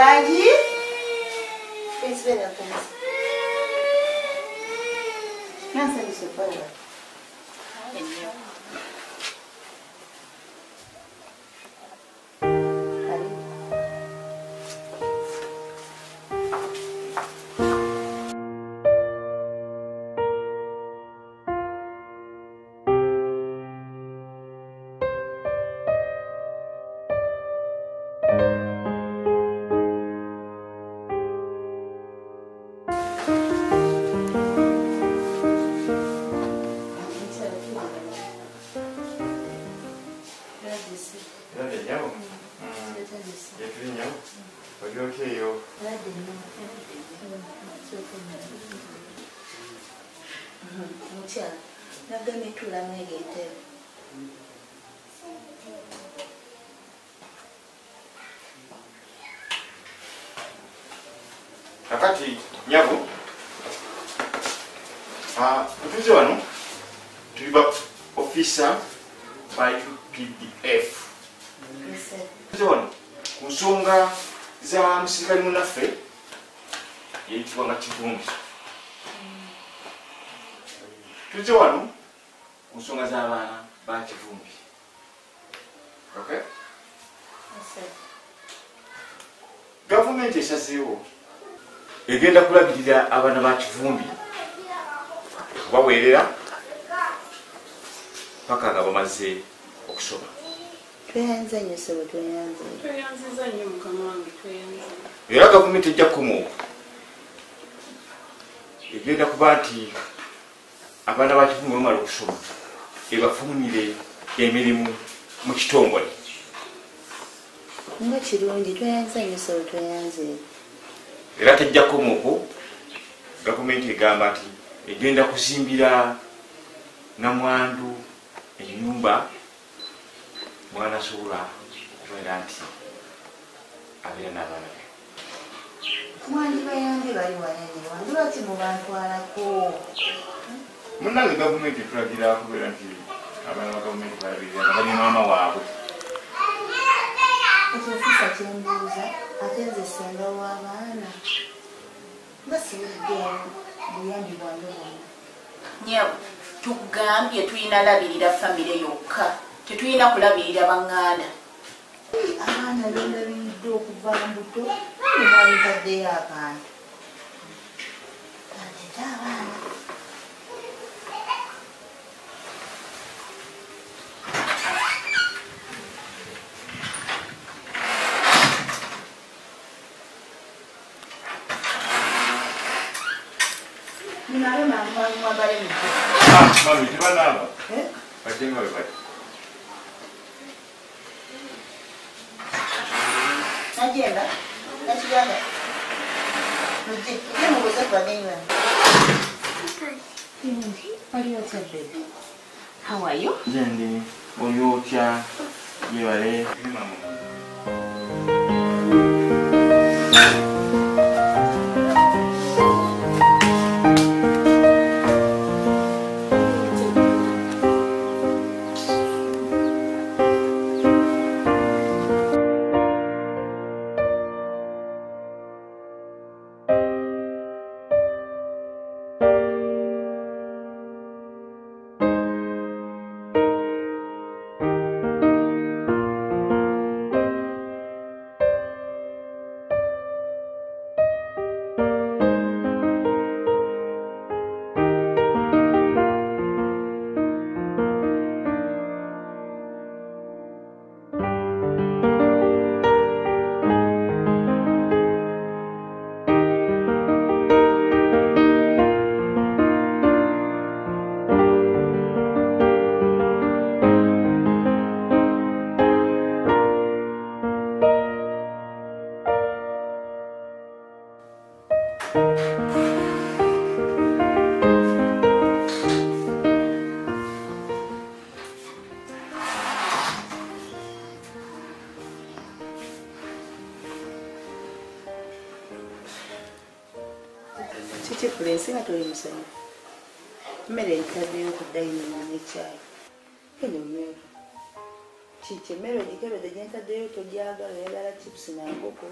Wagi? It's very offensive. Answer this further. Akati nyabo kutuze wano tuliba officer by PDF kutuze wano kusonga za musirikali munaffe yitibwa nga Kivumbi tutuze wano kusonga za abaana ba Kivumbi. Okay? Government esazeewo egenda kulabirira abaana ba Kivumbi baweerera paka nga bamaze okusoma. Tweyanze nnyo sebo, tweyanze. Tweyanziza nnyo mukama wange, tweyanze. Era gavumenti ejja kukomawo egenda kuba nti abaana ba Kivumbi bamala okusoma ebafunire emirimu mu kitongole. Nga kirungi, tweyanze nnyo sebo, tweyanze. Era tejja kukomawo gavumenti egamba nti egenda kuzimbira namwandu ennyumba mwana asobola okubeera nti abeera n'abaana be. Mwandi bayambi bali wanene wange lwaki mubantwalako? Munnange gavumenti etulagira kubeera nti abaana ba gavumenti balabirira nga bali maama waabwe. Ekyo ofisa kyembuuza ate nze ssenga w'abaana nga siwuliddeemu buyambi bwange bwonna. Nyawo tugambye tulina labirira famire yokka, tetulina kulabirira baŋŋanda. Abaana beerabiridde okuva mbuto nange mwalitaddeyo akantu atete abaana. Ninawe mwagale mutto. Mami tebanaaba bajenga bwe bati. Najemba, nakiganda. Mujje, ye mubuuze ku bagenyi bange. Wali otya baby? How are you? Nze oli otya yebale. Chifulensi nga tuli musanyu. Mmere entaddeyo ku dayinimu n'ekyayi. Eno mmere. Kiki emmere ogikebedde gye ntaddeyo togyagala oyagala chipusi na nkoko.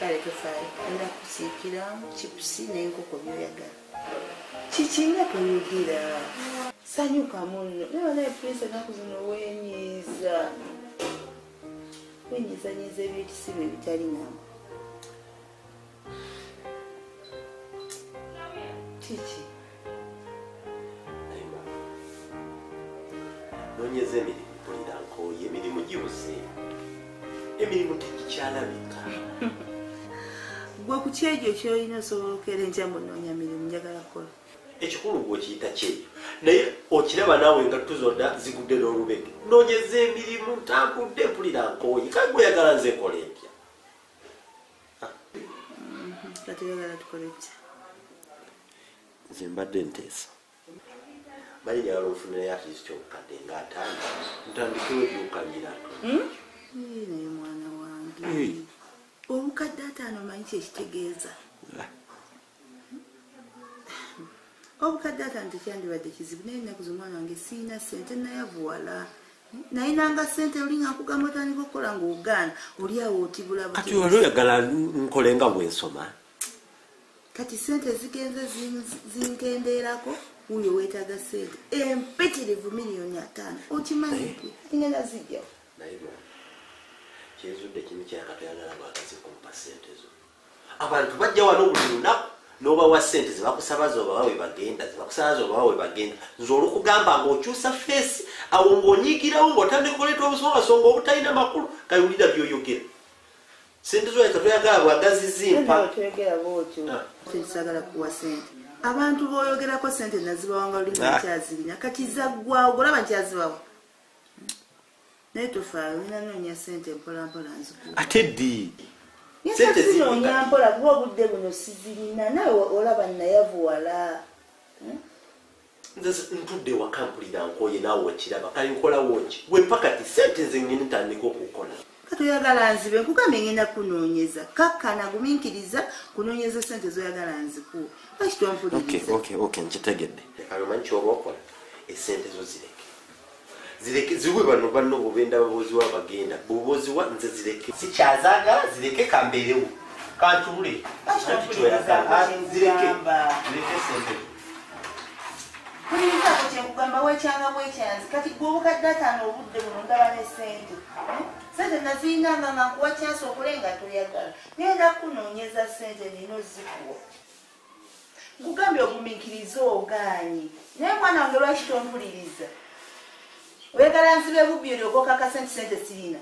kale tofaayo era kusiikira chipusi n'enkoko byoyagala kikinga toyogera sanyuka muno naye prince enaku zino wenyiiza wenyiizanyiiza ebyekisibo ebitali ngamba kiki nonyeza emirimu mpulira nkooye emirimu gibuse emirimu tegikyalabika gwe ku kyegyo kyolina osobola okukeera enkya munoonya mirimu njagala kukola ekikulu gwekiyita kyeyo naye okiraba naawe engattu zonna zigudde n'olubege nonyeza emirimu ntambudde mpulira nkooye kale gweyagala nze nkola empya kati oyagala tukole kitya nze mbadde nteesa bali njagala ofunirayo atleast obukadde ng'ataano ntandikewo ebyokanyirato naye mwana wange obukadde ataano manyi kyekitegeeza obukadde ataano tekyandibadde kizibu naye ennaku z'omwana wange siina sente nayavuwala naye nanga sente olinga nkugamba otandika okukola ng'ogaana oli awo otibula kati wali oyagala nkole nga bwensoma kati sente zigenze zinkendeerako wuyo weetaaga sente empitirivu miliyoni 5 okimanyi ngenda zijjawo naye kyenzudde kimu kyakatoyagala bwagazi kumpa sente zo abantu bajja wano buli lunaku n'obawa sente zebakusaba zobawa we bagenda zebakusaba zobawa we bagenda nze olukugamba ng'okyusa feesi awo ng'onyigirawo ng'otandika oleeta obusongasonga obutalina makulu kayulira byoyogera sente zo katoyagala bwagazi zimpa toyogera bwotyo tekisagala kuwa sente abantu b'oyogerako sente nazibawanga olinga nkyazirina kati zaggwawo golaba nkyazibawa naye tofaayo olina noonya sente mpolampola nzikuwa ate ddi sente zinoonya mpola kuba obudde buno sizirina nawe olaba nayavuwala nze ntudde waka mpulira nkooye naawe okiraba kale nkolawo ki gwe pakati sente nze ngene ntandika okukola kati oyagala nzibe nkugambye ngenda kunoonyeza kakkana gumiikiriza kunoonyeza sente zoyagala nzikuwa lwaki tompuliriza nkitegedde kale omanyi kyoba okola esente zo zireke ziwe bano banno bobenda babozi wa bagenda bobozi wa nze zireke sikyazagala zireke kambeerewo kantule zireke sente kulirizaako kyekugamba wekyanga bwekyanzi kati gwe obukadde ataano obudde buno ndaba ne sente sente nazirinanga nga nkuwa kyansi okulenga toyagala ngenda kunoonyeza sente nino zikuwa nkugambye ogumiikiriza ogaanyi naye mwana wange lwaki tompuliriza oyagala nzibe bubbi olyoka okakasa nti sente sirina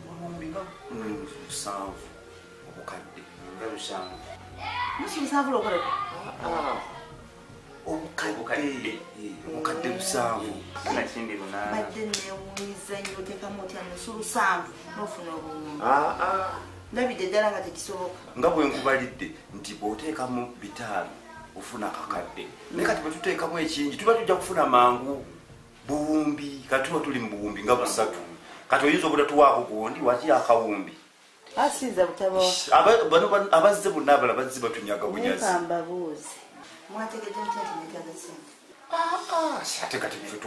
obuwumbi nga 7 obukadde nga 5 musinzavula okoleko obukadde 7 nakindi 8 badde newumiza nnyo otekamu otya nusu 7 nofuna obuwumbi ndabidde ddala nga tekisoboka nga bwe nkubalidde nti bw'oteekamu 5 ofuna kakadde naye kati bwe tuteekamu ekingi tuba tujja kufuna mangu buwumbi kati tuba tuli mu buwumbi nga 3 kati oyinza obutatuwaako gundi waki akawumbi asinza butabawa abazze bonna abala bazze batunyaga bunyazi mbabuuzi mwategedde nti netaga sente ate kati ffe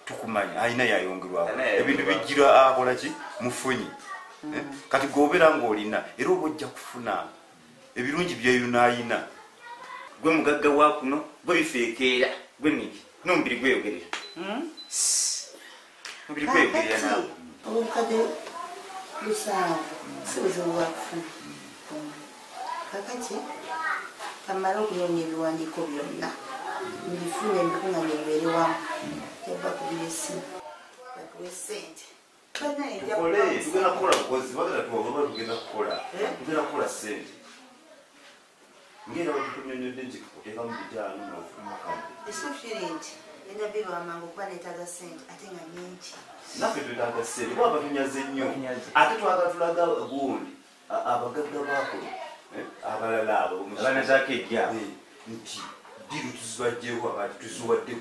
tukumanyi alina yayongerwaho ebintu bijjira akola ki mufunyi kati gobeera ng'olina era oba ojja kufuna ebirungi byeyunaayina gwe mugagga wa kuno gwe bifeekeera gwe niki nomubiri gweyogerera mubiri gweyogerera naawe obukadde 7 sibuzibu bwakufuna kakati kamala okunoonya ebiwandiiko byonna mbifune mbikuŋŋanya bibeere wamu teba kubira essimu bakuwa essente tugenda kukola bukozi bagenda tuwaba tugenda kukola ssente ngera batukunyonyodde nti oteekamu 5 nofumakadde esofiri nti enabirwa amangu okuba neetaaga ssente ate nga nyingi naffe twetaaga ssente kuba batunyaze nnyo ate twagala tulaga gundi abagagga baakolo abalala abo abanazaako ejjaabu nti diru tuzibajjeeko abati tuziwadde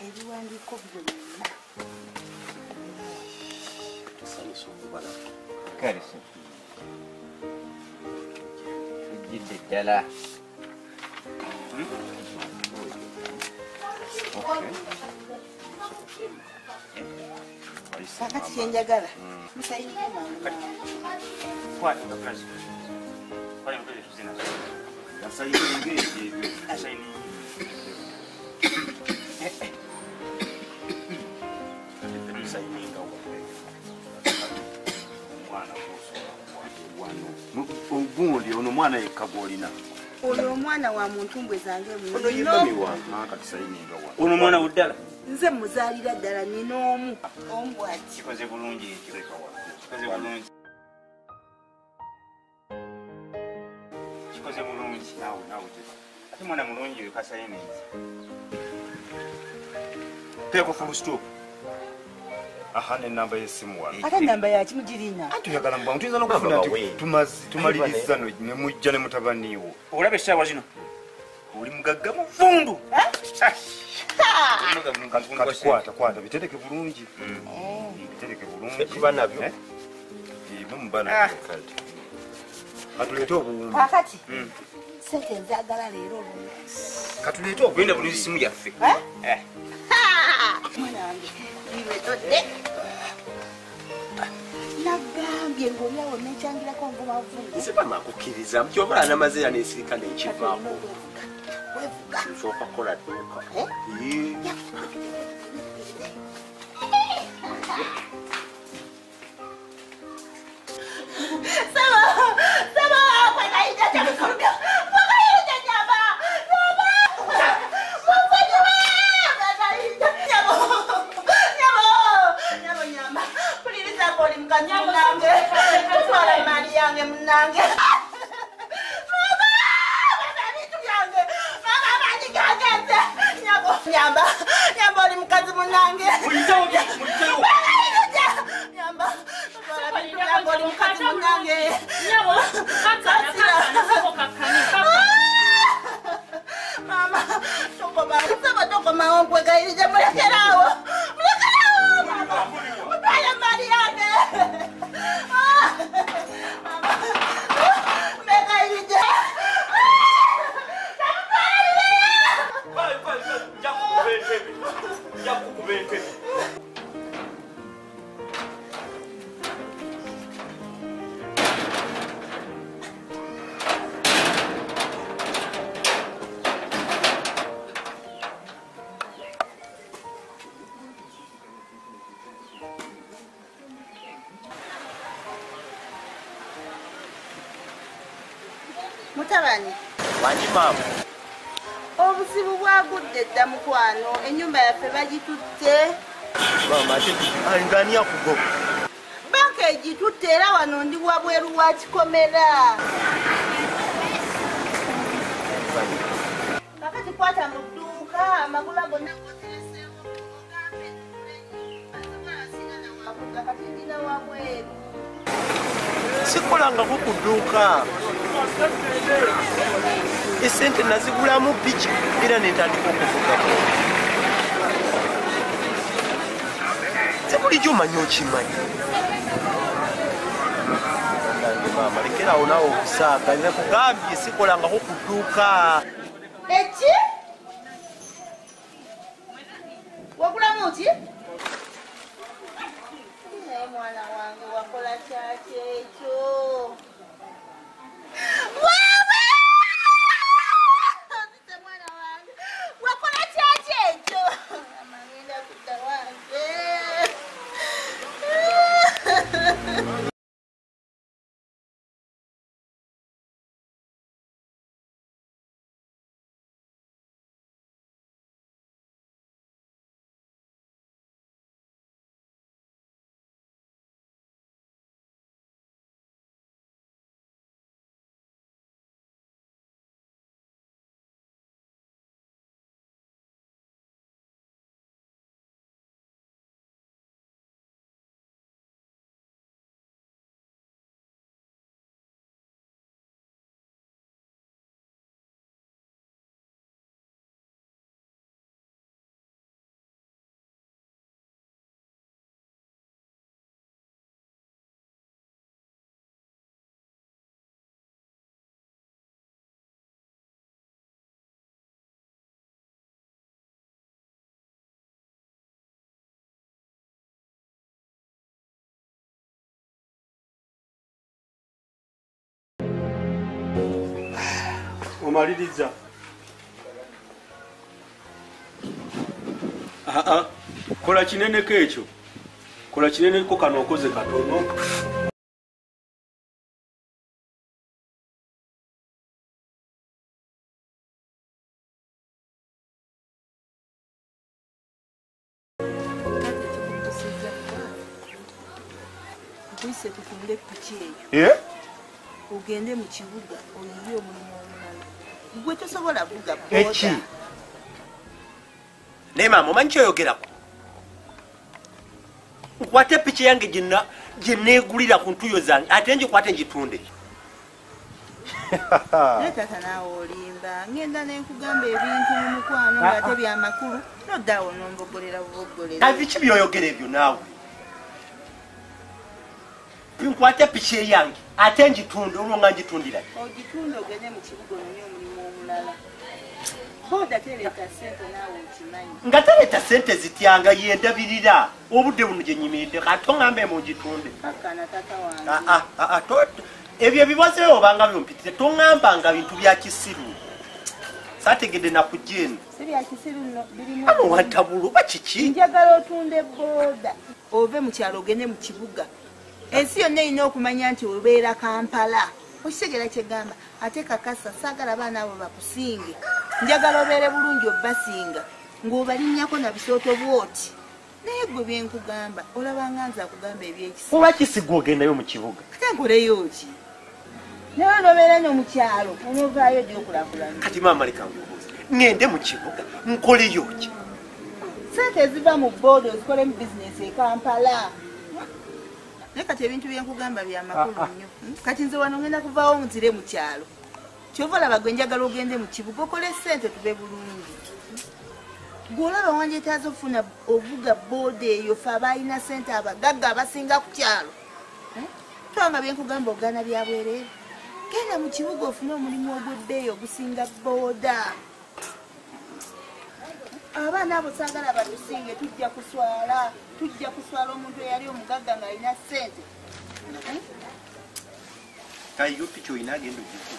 ebiwandiiko byonna tusanyusa okubala kale tujjidde ddala kakati kyenjagala ogundi ono omwana yekka gwolina ono omwana wa muntumbwe zange ono omwana wuddala nze muzaalira ddala nina omu bwati kikoze bulungi kikoze bulungi kikoze bulungi nawe ate mwana mulungi oyo kasayinenzi teeko full stop aha nenamba yesimu wano ate namba yakimugirina anti oyagala mbwangu tuyinza nokufuna nti tumaliriza nemujja ne mutabaniwo olaba essaawa zino oli mugagga muvundu kwata bitereke bulungi bitereke bulungi tuba nabyo mumubana katuleete obuwumbi kakati sente nzagala leero katuleete ogenda bulungi simu yaffe mwana wange iwetodde nagambye ng'olyawo nekyangirako ngumavundu nze bamakukkiriza mutyobola namazeera nesirika nekivaako kwevuga nsooka kukola dduuka Nyamba oli mukazi munange. Mama, tokoma okwegayirije mulekerawo. Mama. Mutwale mali yange. Mama. Megayirije. Mutabani. Wanyi mama. Obuzibu bwagudde dda mukwano ennyumba yaffe bagitutte. Mama ate angania kugoba. Banka egitutte era wano ndi wabweru wa kikomera. Kakati kwata mu dduuka amagula gonna gotereseewo ogambe nnyumba kati ndina wabweru. Sikolanga kukudduuka. Esente nazigulamu piki era nentandika okuvuga. Sebulijjo omanyi okimanyi. Nange maama lekerawo nawe okusaaka nze kugambye sikolanga kukudduuka. Eki? Wagulamu ki? Naye mwana wange wakola kyaki ekyo? Omaliriza. Kola kinene kekyo. Kola kinene ko kano okoze katono. Kuise tufunde piki Eh? Ugende mu kibuga oyiyo omulimu omulala. Gwe tosobola kuvuga boda. Eki? Ne maama omanyi kyoyogerako? Nkwate piki yange gyeneegulira ku ntuyo zange ate ngikwate ngitunde. Ne tata naawe olimba ngenda nenkugamba ebintu mu mukwano ng'ate byamakulu noddaawo nombogolera buboggolera. Nabiki byoyogera ebyo naawe? Nkwate piki yange ate ngitunde olwo nga ngitundira. Ogitunde ogende mu kibuga ononye omulimu omulala. Boda tereta sente naawe okimanyi. Nga tereta sente zityanga yendabirira obudde buno gye nyimiridde kati oŋŋambe mu ngitunde. Kakkana tata wange. Ebyo ebibazo obanga byompitire toŋŋambanga bintu bya kisiru. saategedde nakujjeeno sirya kisiru nno birimu ano wantabula oba kiki njagala otunde booda ove mu kyalo ogende mu kibuga ensi yonna erina okumanya nti obeera Kampala okitegeera kyegamba ate kakasa saagala abaana abo bakusinge njagala obeere bulungi obbasinga ng'obalinnyako na bisooto bwoti naye gwe byenkugamba olabanga nze akugamba ebyekisa kuba kisiga ogendayo mu kibuga ate nkoleyo ki naye nobeera no mu kyalo onovaayo gyokulakulanya kati maama leka nkubuuze ŋŋende mu kibuga nkoleyo ki sente eziva mu booda ozikolemu bizinesi e Kampala naye kati ebintu byenkugamba byamakulu nnyo kati nze wano ngenda kuvaawo nzire mu kyalo kyova olaba gwe njagala ogende mu kibuga okole sente tube bulungi gwolaba wanjeetaaza ofuna ovuga booda eyo fe abalina sente abagagga abasinga ku kyalo twanga byenkugamba ogaana byabwereere genda mu kibuga ofune omulimu ogw'ebbeeyi ogusinga booda abaana abo saagala batusinge tujja kuswala omuntu eyali omugagga ng'alina sente kayo piki olina agenda ogiku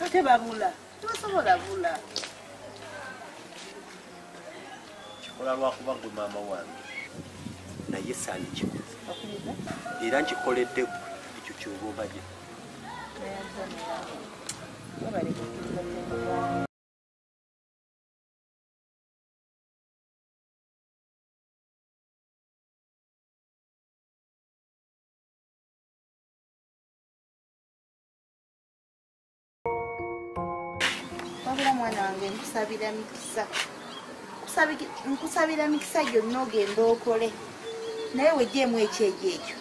ate babula tebasobola bula kikola lwakuba gwe maama wange naye saani kikuza era nkikoledde ekyo kyoba obaje wabula mwana wange nkusabira mikisa nkusabira mikisa gyonna ogenda okole naye wejjeemu ekyejo ekyo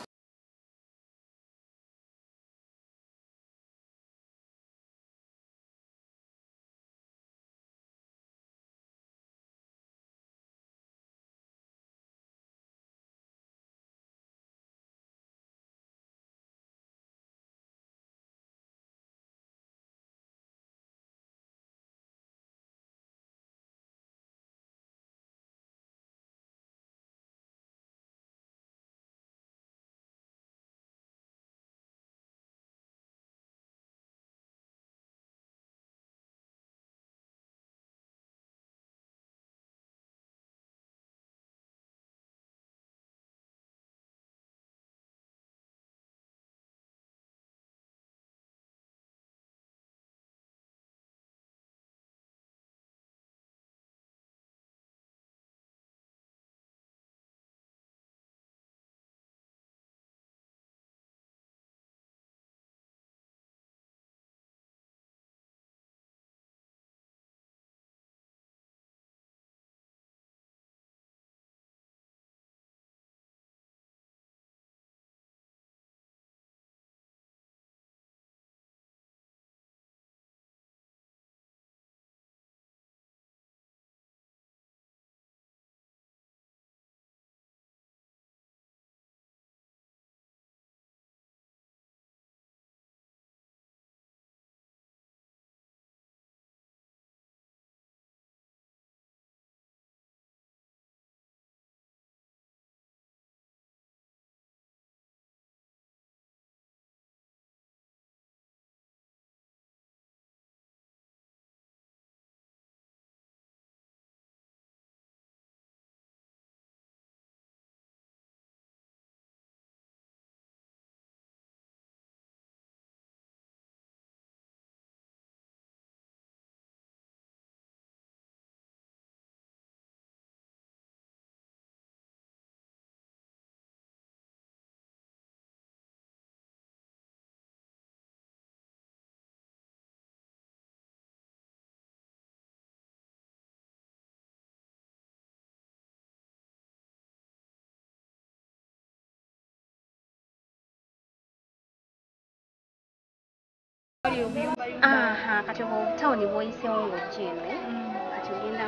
Aha, kati obutawuni bwoyiseewo ng'ojja eno kati ogenda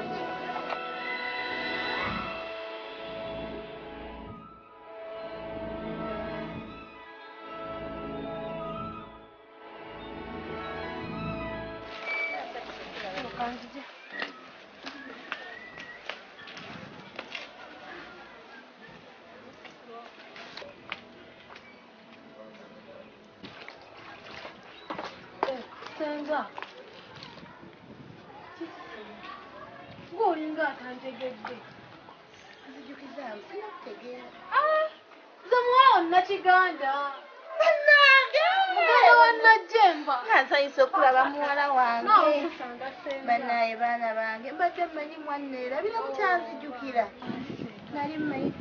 senza olinga atantegedde. Nzijukiza sinakutegeera. Nze muwala wa Nakiganda. Bannange! Muganda wa Najemba. Nsanyuse okulaba muwala wange. Naawe kusanga senga. Bannaye baana bange mbadde mmanyi mwanneerabira mukyanzijukira. Nali mmanyi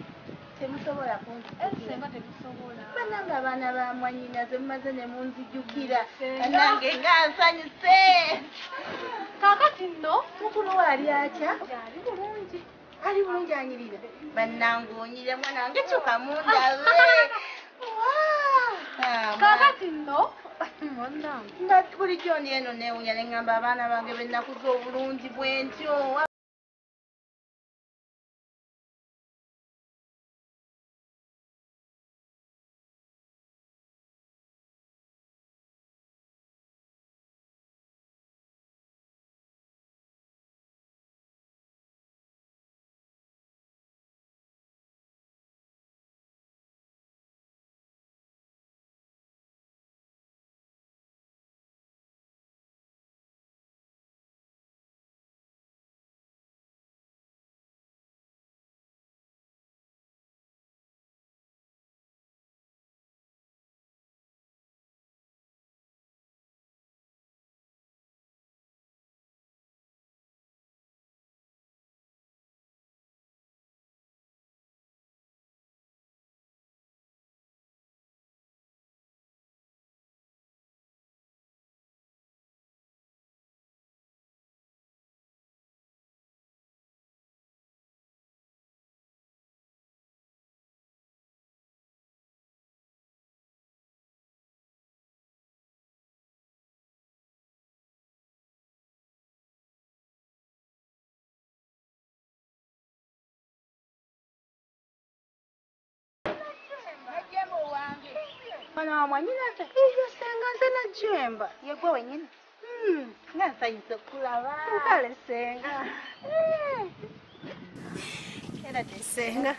temusobola kunzijukira. Senga tetusobola. Bannange abaana ba mwannyinaze mumaze ne munzijukira. Bannange nga nsanyuse. Kaakati nno mukulu we ali atya? ali bulungi. Ali bulungi anyirira. Bannange onyirira mwana wange kyuka mundabe. Kaakati nno munnange. Nga bulijjo ndi eno neewunya ne ŋŋamba abaana bange be nnakuza obulungi bwe ntyo. Mwana wa mwannyinaze iyo senga nze Najemba yegwe wenyini. Nga nsanyuse okulaba. Kale senga. Era tesenga.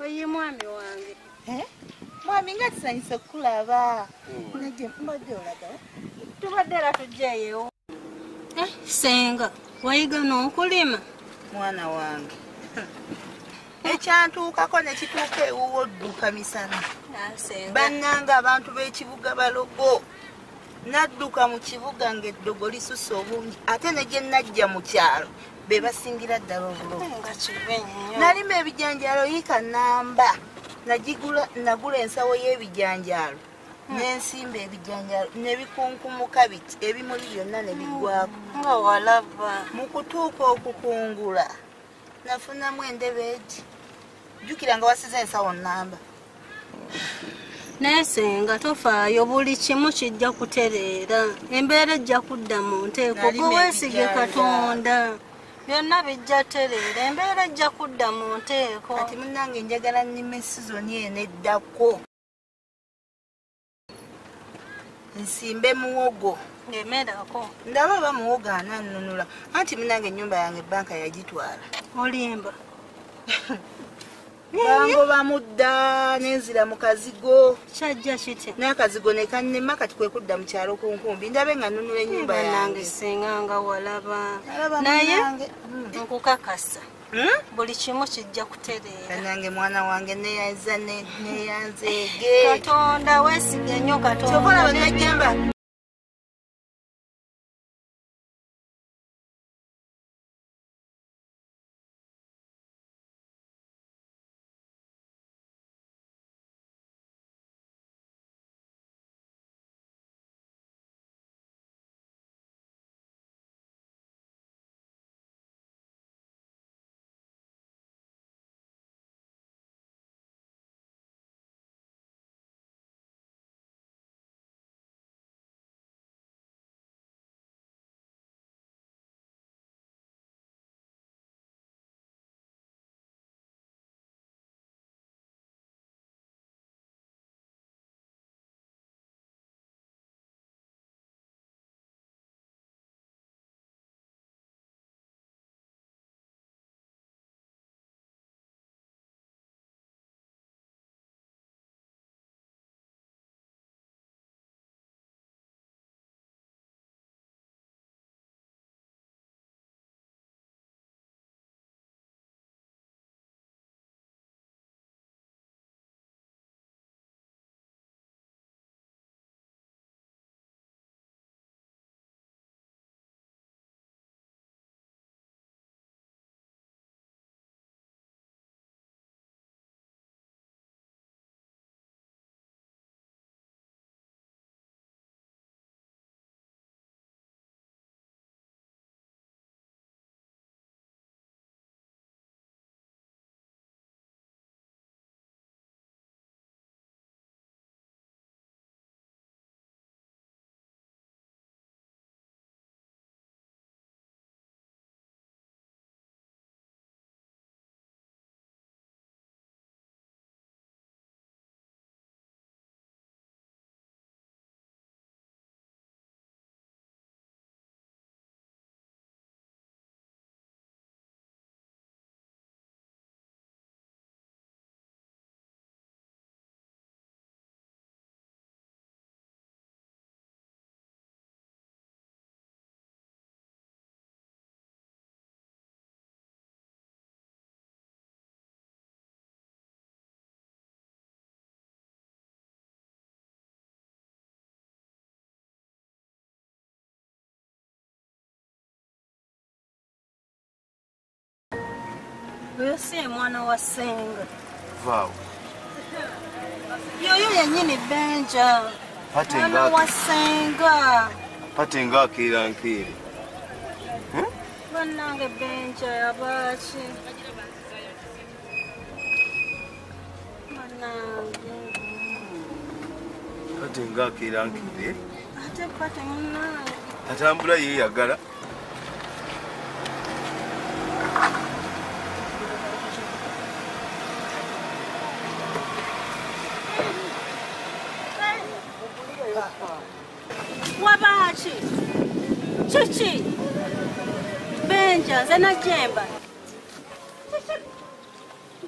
Oye mwami wange. Mwami nga tusanyuse okulaba. Najemba mbadde olaga. Tubadde era tujjeeyo. Senga wayiga n'okulima. Mwana wange. Ekyantuukako ne kituuka ewuwo dduka misana. Bannanga abantu b'ekibuga balogo. Nadduka mu kibuga ng'eddogo lisusse obungi ate ne gye najja mu kyalo be basingira ddala obulogo. Nalima ebijanjaalo yiika nnamba. Nagula ensawo y'ebijanjaalo n'ensimba ebijanjaalo ne bikunkumuka biti ebimuli byonna ne biggwako. Nga walaba. Mu kutuuka okukungula nafunamu endebe eti. Jjukira nga wasiza ensawo nnamba. Naye senga tofaayo buli kimu kijja kutereera. Embeera ejja kudda mu nteeko. Gwe weesige Katonda. Byonna bijja tereera. Embeera ejja kudda mu nteeko. Kati munnange njagala nnime sizoni eno eddako. Nsimbe muwogo. Ngemerako. Ndaba oba muwogo anannunula. Anti munnange ennyumba yange banka yagitwala. Olimba. Bango bamudda n'enzira mu kazigo. Kyajja kiti. N'akazigo ne kannema kati kwe kudda mu kyalo ku nkumbi. Ndabe nga nnunula ennyumba yange. Senga nga walaba. Naye nkukakasa. Buli kimu kijja kutereera. Nange mwana wange neyanzeege. Katonda weesige nnyo Katonda. Kyokola Najemba. Oyo si mwana wa Senga. Vaawo. Yoyo yennyini Benja. Mwana wa Senga. Pate nga akeera nkeere. Bannange Benja yabaaki. Bannange. Pate nga akeera nkeere. Ate Pate munnange. Atambula yeeyagala. Wabaaki. Kiki? Benja, nze Najemba.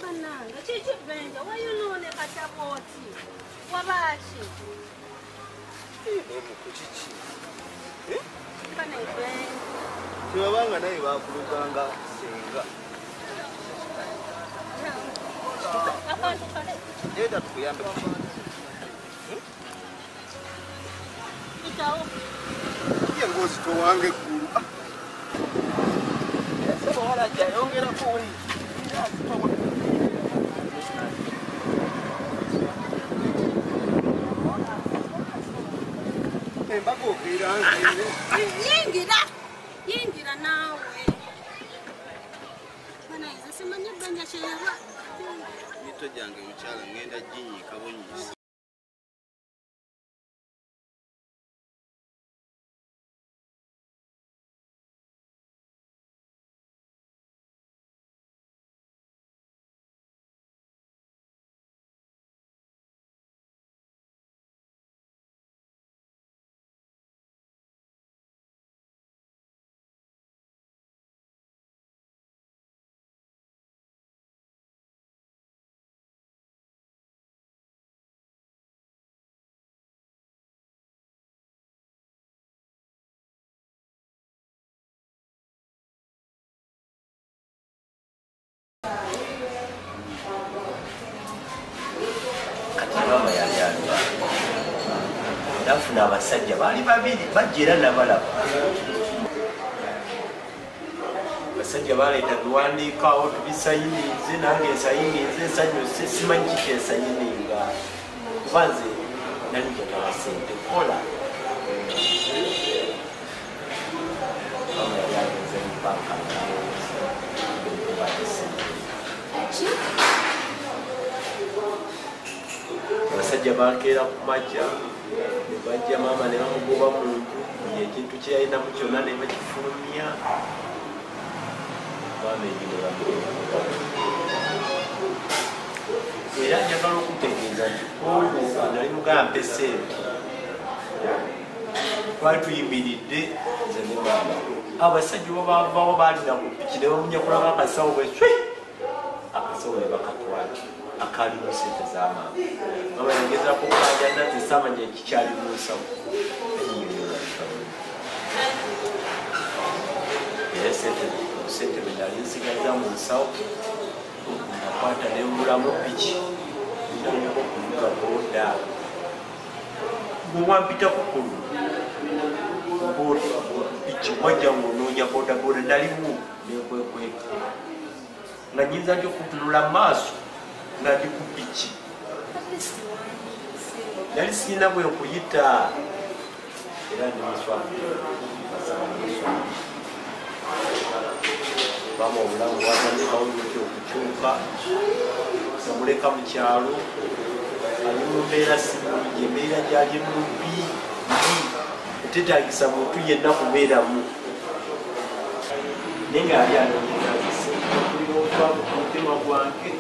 Bannange, kiki Benja? Wayonoone katabooti. Wabaaki. Bane Benja. Tewabanga naye bakuluganga Senga. Akantu kale. Leeta tukuyambe. Itawo. Ye ngozi towange eggulu. Sebo walajja yongerako oli. Embaga okeera nkeere. Yingira naawe. Bana nze simanyi Benja kyeyaba. Mito gyange mukyala ngenda ginyiika bunyisi. Mama yali alwa. Nafuna abasajja baali babiri bajja era nabalaba. Abasajja baleeta biwandiikaawo tubisayinize nange ensayinize ensanyuse simanyi kiki ensayininga. Kuba nze nali njagala ssente kola. Mama yali agenze mu banka abasajja bakeera ku majja ne bajja maama ne bamugoba mu nju ekintu kye yalinamu kyonna ne bakifulumya maama egino era njagala okutegeeza nti olwo nali mugamba esente twali tuyimiridde nze ne maama abasajja babavawo baalina ku piki ne bamunya kulaba akasawo bweswe akasawo ne bakatwala akalimu sente z'amaama mama yagezako okukanja nati samanya ekikyali mu nsawo era sente bwe nali nsigaza mu nsawo nakwata ne mbulamu piki naliko okuvuga booda bwewampitako kulu piki wajja ngaonoonya bodaboda nalimu nekwekweka nga nyinza nti okutunula maaso nga ndi ku piki nali sirina bwe okuyita era ndi muswaki bama obulamu bwatandikawo nti okukyuka namuleka mu kyalo ali mu mbeera simulungi embeera gyali mubi etetagisa muntu yenna kubeeramu naye nga ali anonyegagise okulira okutwala ku mutima gwange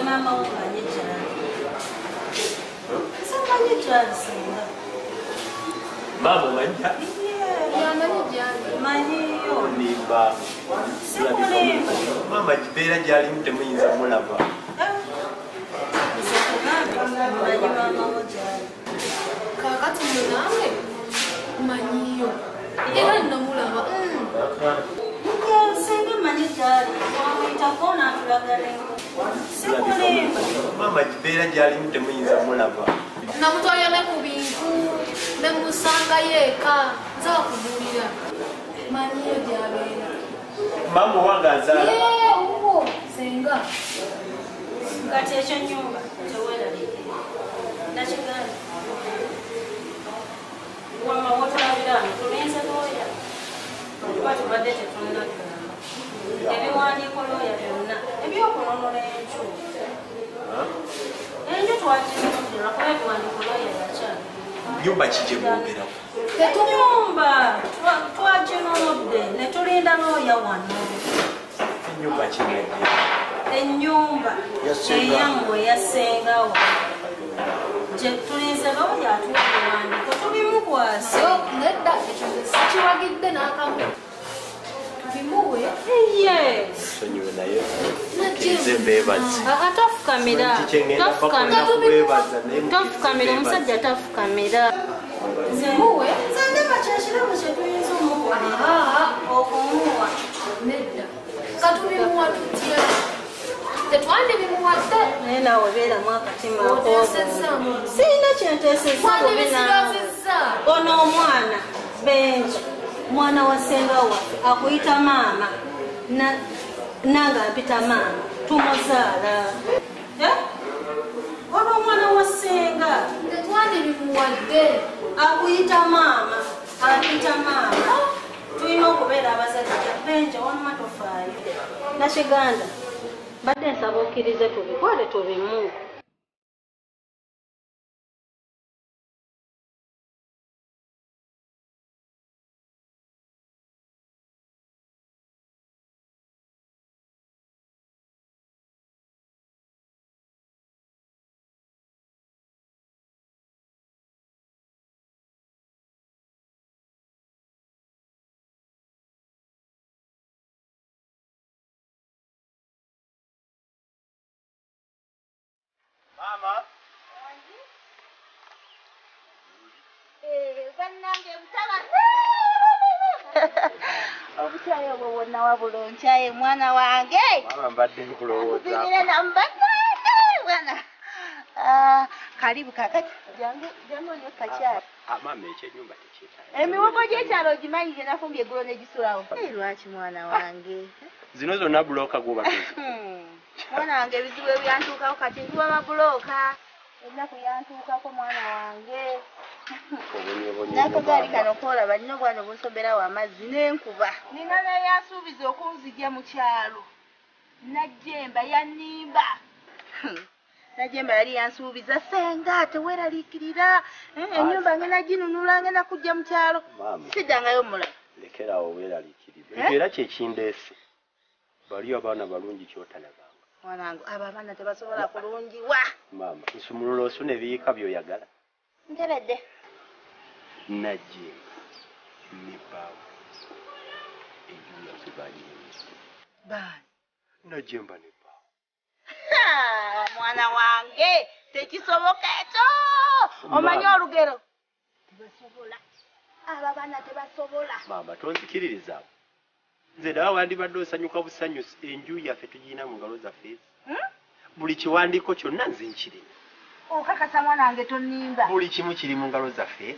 Mama umanyi cyane. Umanyi cyane Senga. Mama umanyi? Yamanyi cyane. Manyi yo. Nimba. Mama kibeera gyali mutemuyinza mulaba. Manyi mama wo cyane. Kakati munawe manyi yo. Era namulaba. Senga manyi cyane. Itakona tulagale. Mama kibeera gyali mutemuyinza mulaba. Namutwalira ne ku bintu ne musanga yeeka nza kubuulira manyi yo gyabeera. Mama wanga nzala. Uwo senga. Kati ekyo nyumba teweeraliikirira. Nakigamba. Wama wotulabiraano tulinze looya. Tuba tubadde tetunnagamba. Ebiwandiiko looya byonna ebyokunonola enju. Enju twaginnonodera kuba ebiwandiiko looya yakyali. Nyumba kije mwogerawo. Tetunyumba twaginonodde ne tulinda looya wano. Nyumba kinene. Ennyumba eyammwe yasengawo. Tulinze looya atuwa ebiwandiiko tubimukwase. Nedda ekyo sikiwagidde n'akamu. Tubimuwe. Sonyiwe naye. Nze mbeebazi. Tafukamira. Tafukamira omusajja tafukamira. Muwe. Sandema kyekiramu kye tuyinza omukolera. Okumuwa. Nedda. Katubimuwa tutya. Tetwandibimuwadde. Naye naawe beeramu akatima Oteesezzamu. sirina kyenteesezza Twandibisigasizza. ono omwana Benji mwana wa senga waffe akuyita maama nange ampita maama tumuzaala ono omwana wa senga Tetwandibimuwadde. akuyita maama ampita maama tulina okubeera abazadde Benji wamma tofaayo nakiganda badde nsaba okkirize tubikole tubimu. Mama. Bannange mutaba. Obukyayi obwo bwonna wabula onkyaye mwana wange. Mama mbadde nkulowooza. Kuzinira na mbannange bwana. Karibu kakati. Jangu nyo kakyali. Mama ekyenyumba tekyetaaga. Emiwogo gy'ekyalo ogimanyi gye nafumbye eggulo ne gisulawo. Lwaki mwana wange? Zino zonna bulooka gw'obatuuza. Mwana wange ebizibu ebyantuukako kati ntuwa mabulooka. Ennaku yantuukako mwana wange. N'akagaali kano koolaba nnyo bwana obunsoberawo amazzi n'enkuba. Nina naye asuubiza okunzigya mu kyalo. Najemba yannimba. Najemba yali yansuubiza senga teweeraliikirira. Ennyumba ngenda ginunula ngenda kujja mu kyalo. Siddangayo mulala. Lekerawo weeraliikirire. Era kyekindeese. Bali abaana balungi kyotalabanga. Mwanangu abo abaana tebasobola kulungiwa. Mama nsumulula osuna ebiyiika by'oyagala. Nteredde. Najemba ne baawe enju yaffe baanyinyiza. Baani? Najemba ne baawe. Mwana wange tekisoboka ekyo. Omanyi olugero? Tebasobola. Abo abaana tebasobola. Mama tonzikiririza. Nze nawe wandibadde osanyuka busanyu enju yaffe tugirina mu ngalo zaffe. Buli kiwandiiko kyonna nze nkirina. Okakasa mwana wange tonnimba. Buli kimu kiri mu ngalo zaffe.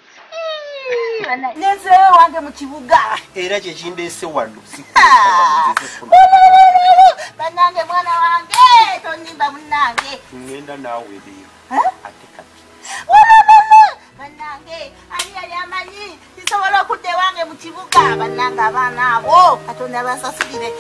Nenzeewo wange mu kibuga. Era kyekindeese wano. Bannange mwana wange tonnimba munnange. Ngenda naawe ebiyo. Ate kati. Bannange ani yali amanyi sisobola okudda ewange mu kibuga. Bannange abaana abo Katonda basasulire.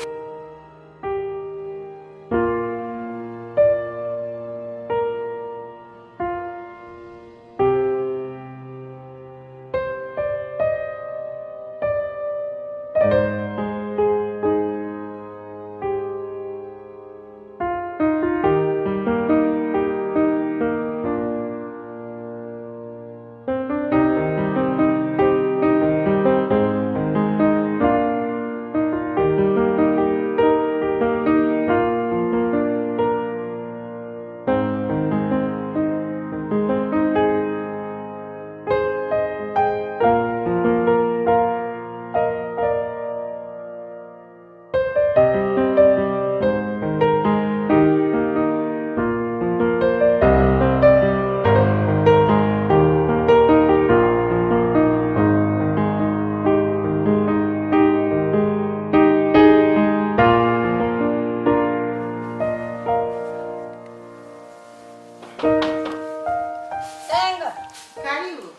waliwo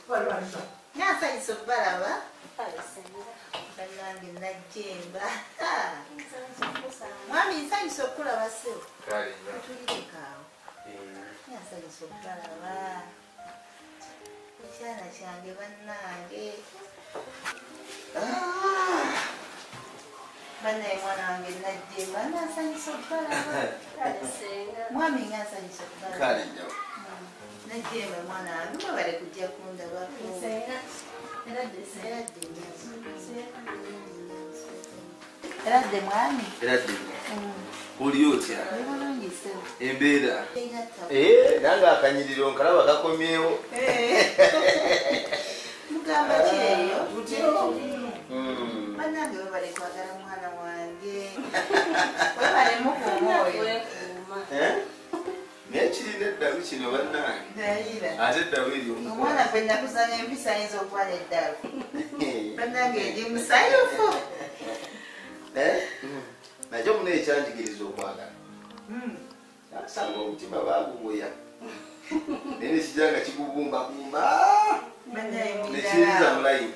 nasanyisa okubalaba bannange Najemba mwami nsanyisa okulaba sebo tulirekawo nasanyisa okubalaba ekyana kyange bannange bannaye mwana wange Najemba nasanyisa okubalaba mwami ngansanyisa okubalaba Najemba mwana wange mwebale kujja kundabako eradde mwami oli otya embeera nange akanyiriro nkalaba kakomyewo mugamba kyeyo bannange webale kwagala mwana wange webalemu kumwoyo naye kirina eddalu kino bannange ate eddalu eri omwana gwe nakuzana empisa ayinza okuba neddalu bannange ndi musayufu nakyo muna ekyanjigiriza okwagala asanga omutima bagugoya naye nekijanga kigubumbagumba nekiriza mulayini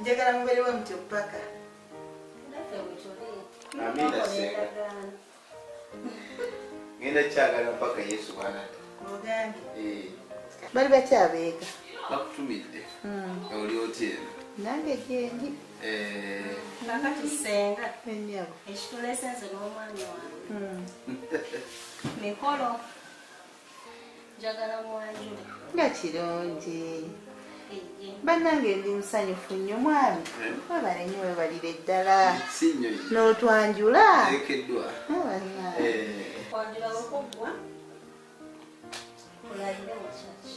njagala mubere we mutyo paka amina senga ngenda kyagala mpaka yesu mwana ogambye bali bakyabeeka bakutumidde oli otyeno nange gyendi kakati senga enyabo ekitulesenze n'omwami wange mikolo njagala mwanjule nga kirungi bannange ndi musanyufu nnyo mwami webale nnyo webalire ddala n'otwanjula ekeddwa kwanjula bwekuggwa tulayire mu kyaki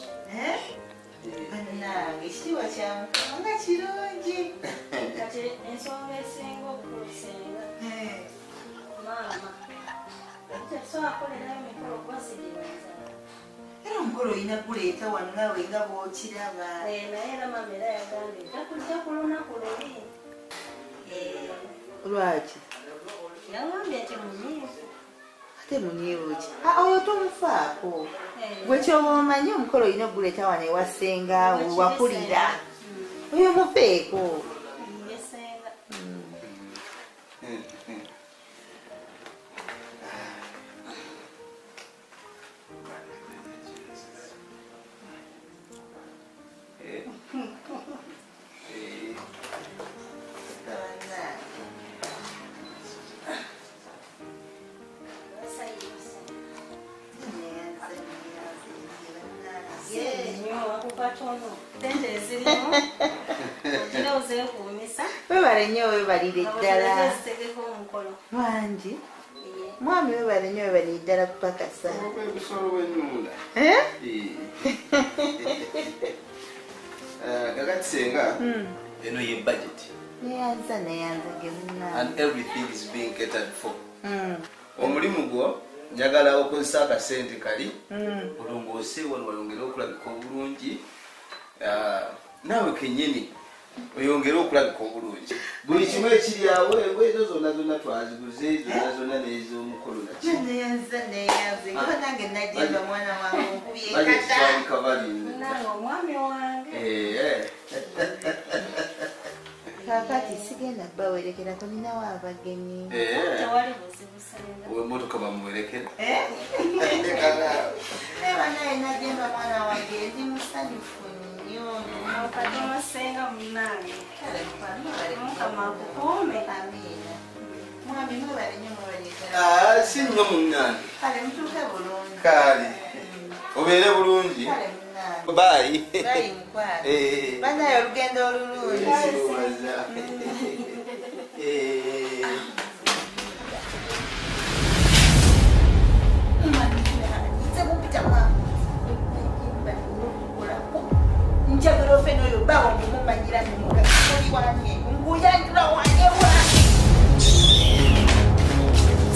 bannange ekitiibwa kyamukama nga kirungi kati ensonga esinga okusenga maama tetusobola kukolerayo mikolo gwasigiranza era omukolo olina kuleeta wano nawe nga bw'okiraba naye era maama era yagambye takujja ku lunaku luli lwaki yagambye nti munyiivu ate munyiivu ki oyo tomufaako gwe kyoba omanyi omukolo olina oguleeta wano ewasengaawo wakulira oyo mufeeko yesenga webale nnyo webalire ddala wangi mwami webale nnyo webalire ddala kupakasa ebisolo bwennunda kakati senga eno ye budget neyanza gemunna and everything is being catered for omulimu gwo njagala okozesa akasente kali olongoose wano wayongere okulabika obulungi naawe kenyini oyongere okulabika obulungi buli kimu ekiri awo engoye ezo zonna twaziguze zonna n'ez'omukolo neyanze nga nange Najemba mwana wange onkubye nakitandika nange omwami wange kakati sigenda bawerekerako ninawo abagenyi tewali buzibu senga ow'emmotoka bamuwerekera banaye Najemba mwana wange ndi musanyufu nnyo okatono senga munange mukama akukuume amiina mwami mwebale nnyo mwebalire si nnyo munnange kale mutuuke bulungi kale obeere bulungi kale munnange bayi bayi mukwano banaye olugendo olulungi njagala ofe n'oyo bawo ngumumanyira nemugakoli wange nguyanjula wange wa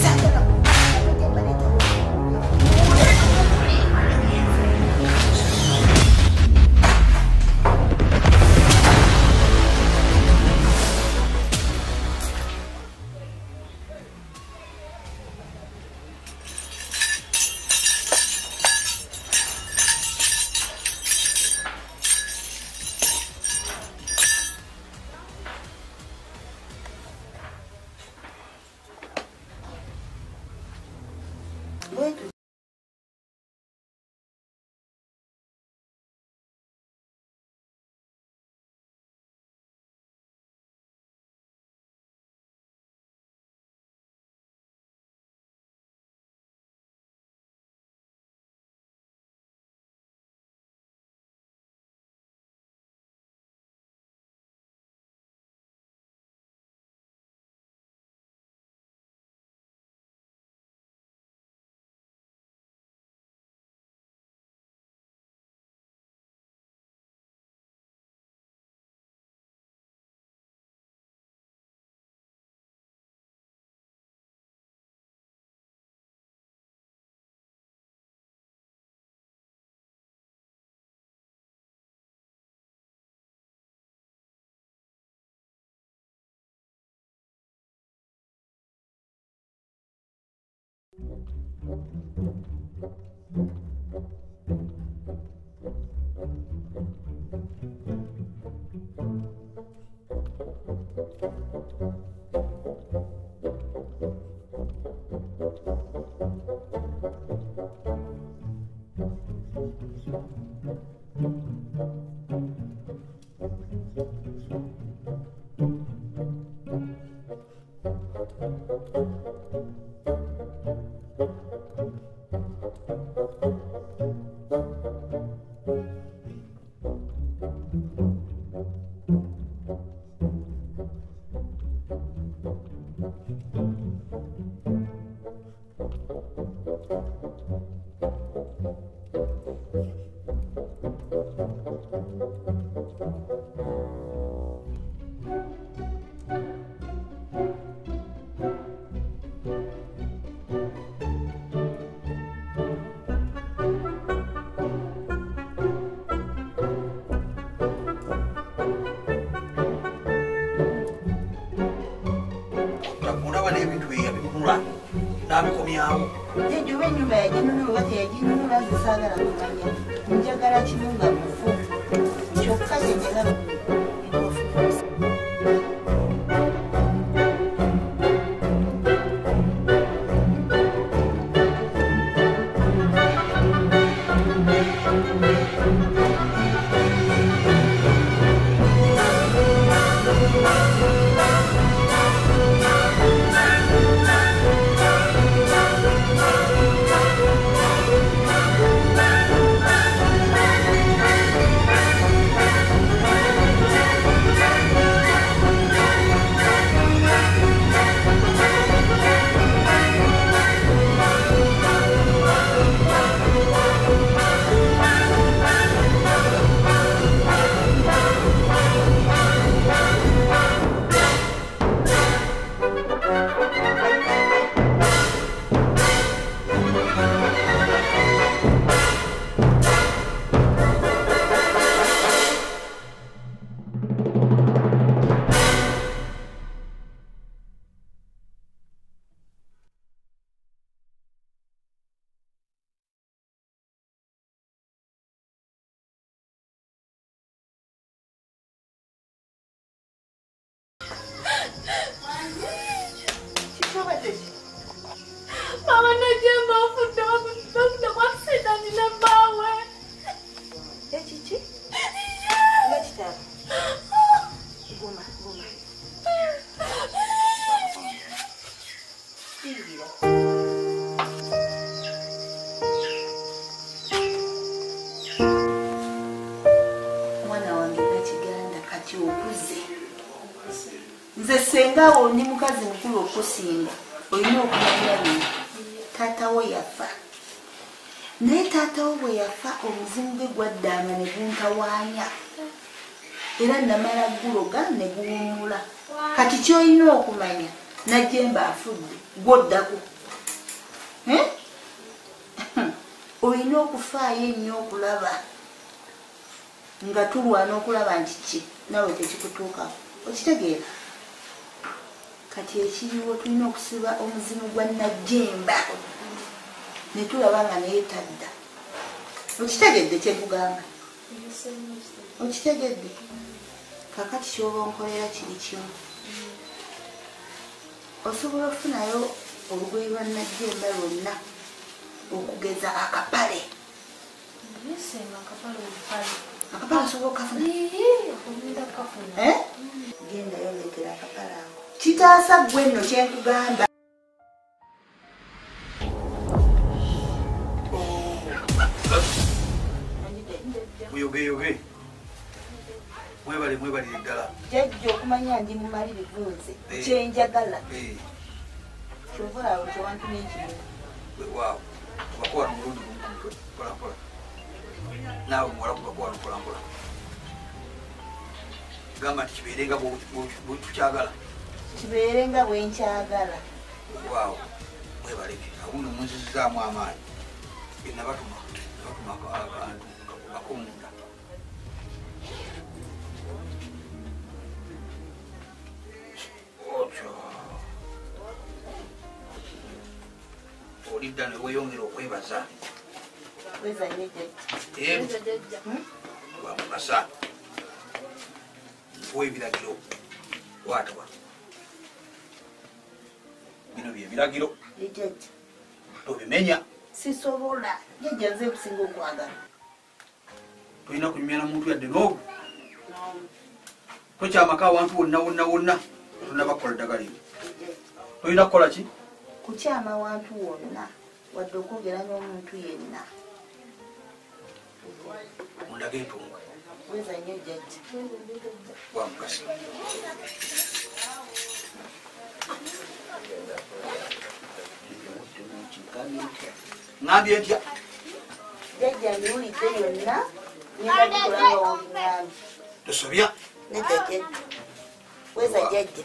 sagala Yejuba ennyumba yaginunula oba teyaginunula zisaagala kumanya njagala kimu nga mufu kyokka kyenjagala Mama Najemba afudde kwasita nina bbaawe. Ekiki? Nga kitaawe? Guma. Ingira. Mwana wange nakiganda kati okuze. Nze sengawo ndi mukazi mukulu okusinga olina okumanya bino. Taata wo yafa. Naye taata wo bwe yafa omuzimu gwe gwaddaama ne guntawaanya. Era namala guloga ne guwummula. Kati ky'olina okumanya Najemba afudde gw'oddako. Olina okufaayo ennyo okulaba nga tulwana okulaba nti ki nawe tekikutuukako. Okitegeera? Kati ekiriwo tulina okusiba omuzimu gwa Najemba ne tulaba nga naye tadda. Okitegedde kyekugamba? Okitegedde? Kakati ky'oba onkolera kiri kimu. Osobola okufunayo olugoye lwa Najemba lwonna okugeza akapale. Akapale osobola okafuna? Genda yolekera akapale ako. Kitaasa gwe nno kyenkugamba. Muyoge mwebalire ddala. Jajja okumanya ndi mumalirivu nze kyenjagala. Kyova awo kyewantumye ekiro. Waawo bakuwala omulundi gumutwe mpolampola. Naawe muwala kubakuwala mpolampola. Gamba nti kibeere nga bwetukyagala. Kibeere nga bwenkyagala. Waawo mwebaleke awuno munzizizaamu amaanyi. Nabatuma abantu bakunda. Oli edda neweyongera okwebaza wamugasa nfuwa ebiragiro watwa bino byebiragiro tobimenya sisobola jajja nze kusinga okwagala tolina kunyumya na muntu yadde n'ogu tokyamaka awantu wonna tonabakola ddagala ebyo tolina kukola ki kukyama wantu wonna wadde okwogera n'omuntu yenna mundaga entunga weza nnyo jajja wamugasa ŋambye ntya jajja mbiwulidde yonna ngenda kukolanga wolingambi tosobya nedda jajja weza jajja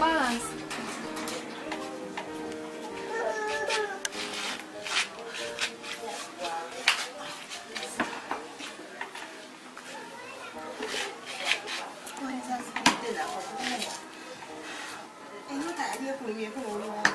Balance. Enota aliyekulumye kuno